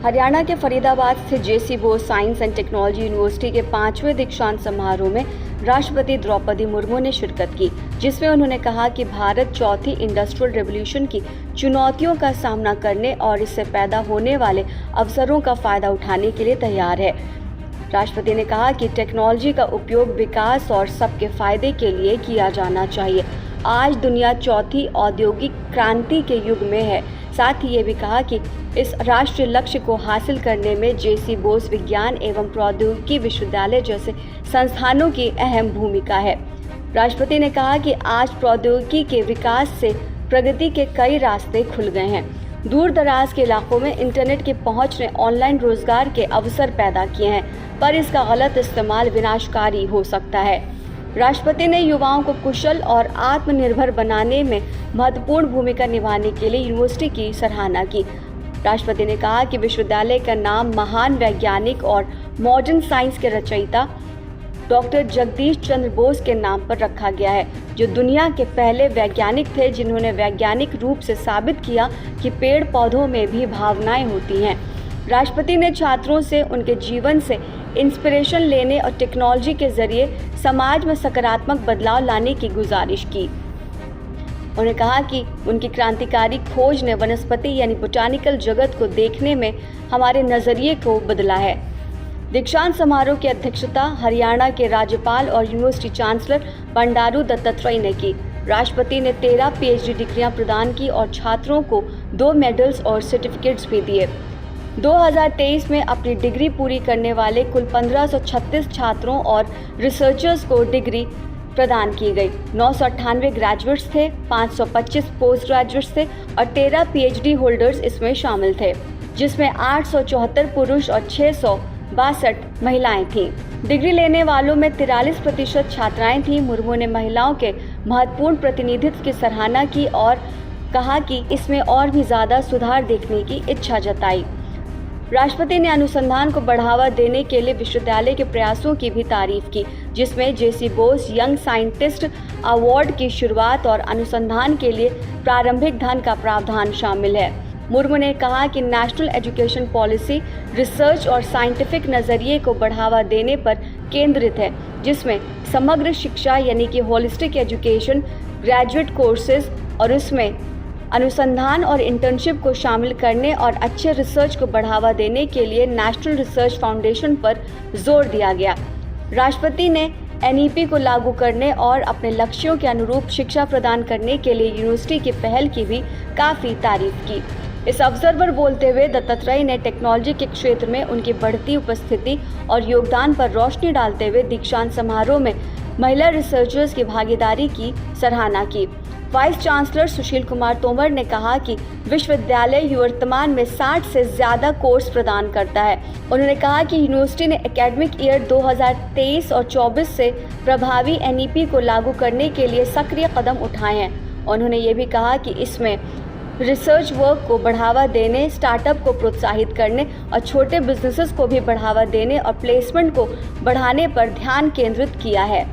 हरियाणा के फरीदाबाद स्थित J C Bose science and technology university के 5वें दीक्षांत समारोह में राष्ट्रपति द्रौपदी मुर्मू ने शिरकत की, जिसमें उन्होंने कहा कि भारत चौथी इंडस्ट्रियल रेवोल्यूशन की चुनौतियों का सामना करने और इससे पैदा होने वाले अवसरों का फायदा उठाने के लिए तैयार है। राष्ट्रपति ने कहा कि टेक्नोलॉजी का उपयोग विकास और सबके फायदे के लिए किया जाना चाहिए। आज दुनिया चौथी औद्योगिक क्रांति के युग में है। साथ ही ये भी कहा कि इस राष्ट्रीय लक्ष्य को हासिल करने में जेसी बोस विज्ञान एवं प्रौद्योगिकी विश्वविद्यालय जैसे संस्थानों की अहम भूमिका है। राष्ट्रपति ने कहा कि आज प्रौद्योगिकी के विकास से प्रगति के कई रास्ते खुल गए हैं। दूर दराज के इलाकों में इंटरनेट की पहुंच ने ऑनलाइन रोजगार के अवसर पैदा किए हैं, पर इसका गलत इस्तेमाल विनाशकारी हो सकता है। राष्ट्रपति ने युवाओं को कुशल और आत्मनिर्भर बनाने में महत्वपूर्ण भूमिका निभाने के लिए यूनिवर्सिटी की सराहना की। राष्ट्रपति ने कहा कि विश्वविद्यालय का नाम महान वैज्ञानिक और मॉडर्न साइंस के रचयिता डॉक्टर जगदीश चंद्र बोस के नाम पर रखा गया है, जो दुनिया के पहले वैज्ञानिक थे जिन्होंने वैज्ञानिक रूप से साबित किया कि पेड़ पौधों में भी भावनाएं होती हैं। राष्ट्रपति ने छात्रों से उनके जीवन से इंस्पिरेशन लेने और टेक्नोलॉजी के जरिए समाज में सकारात्मक बदलाव लाने की गुजारिश की। उन्होंने कहा कि उनकी क्रांतिकारी खोज ने वनस्पति यानी बोटानिकल जगत को देखने में हमारे नज़रिए को बदला है। दीक्षांत समारोह की अध्यक्षता हरियाणा के राज्यपाल और यूनिवर्सिटी चांसलर बंडारू दत्तात्रेय ने की। राष्ट्रपति ने 13 PhD डिग्रियां प्रदान की और छात्रों को 2 मेडल्स और सर्टिफिकेट्स भी दिए। 2023 में अपनी डिग्री पूरी करने वाले कुल 1536 छात्रों और रिसर्चर्स को डिग्री प्रदान की गई। 998 ग्रेजुएट्स थे, 525 पोस्ट ग्रेजुएट्स थे और 13 PhD होल्डर्स इसमें शामिल थे, जिसमें 874 पुरुष और 662 महिलाएं थीं। डिग्री लेने वालों में 43% छात्राएं थीं। मुर्मू ने महिलाओं के महत्वपूर्ण प्रतिनिधित्व की सराहना की और कहा कि इसमें और भी ज़्यादा सुधार देखने की इच्छा जताई। राष्ट्रपति ने अनुसंधान को बढ़ावा देने के लिए विश्वविद्यालय के प्रयासों की भी तारीफ की, जिसमें जेसी बोस यंग साइंटिस्ट अवार्ड की शुरुआत और अनुसंधान के लिए प्रारंभिक धन का प्रावधान शामिल है। मुर्मू ने कहा कि नेशनल एजुकेशन पॉलिसी रिसर्च और साइंटिफिक नज़रिए को बढ़ावा देने पर केंद्रित है, जिसमें समग्र शिक्षा यानी कि होलिस्टिक एजुकेशन, ग्रेजुएट कोर्सेज और उसमें अनुसंधान और इंटर्नशिप को शामिल करने और अच्छे रिसर्च को बढ़ावा देने के लिए नेशनल रिसर्च फाउंडेशन पर जोर दिया गया। राष्ट्रपति ने NEP को लागू करने और अपने लक्ष्यों के अनुरूप शिक्षा प्रदान करने के लिए यूनिवर्सिटी की पहल की भी काफ़ी तारीफ की। इस अवसर पर बोलते हुए दत्तात्रेय ने टेक्नोलॉजी के क्षेत्र में उनकी बढ़ती उपस्थिति और योगदान पर रोशनी डालते हुए दीक्षांत समारोह में महिला रिसर्चर्स की भागीदारी की सराहना की। वाइस चांसलर सुशील कुमार तोमर ने कहा कि विश्वविद्यालय वर्तमान में 60 से ज़्यादा कोर्स प्रदान करता है। उन्होंने कहा कि यूनिवर्सिटी ने एकेडमिक ईयर 2023 और 24 से प्रभावी NEP को लागू करने के लिए सक्रिय कदम उठाए हैं। उन्होंने ये भी कहा कि इसमें रिसर्च वर्क को बढ़ावा देने, स्टार्टअप को प्रोत्साहित करने और छोटे बिजनेसेस को भी बढ़ावा देने और प्लेसमेंट को बढ़ाने पर ध्यान केंद्रित किया है।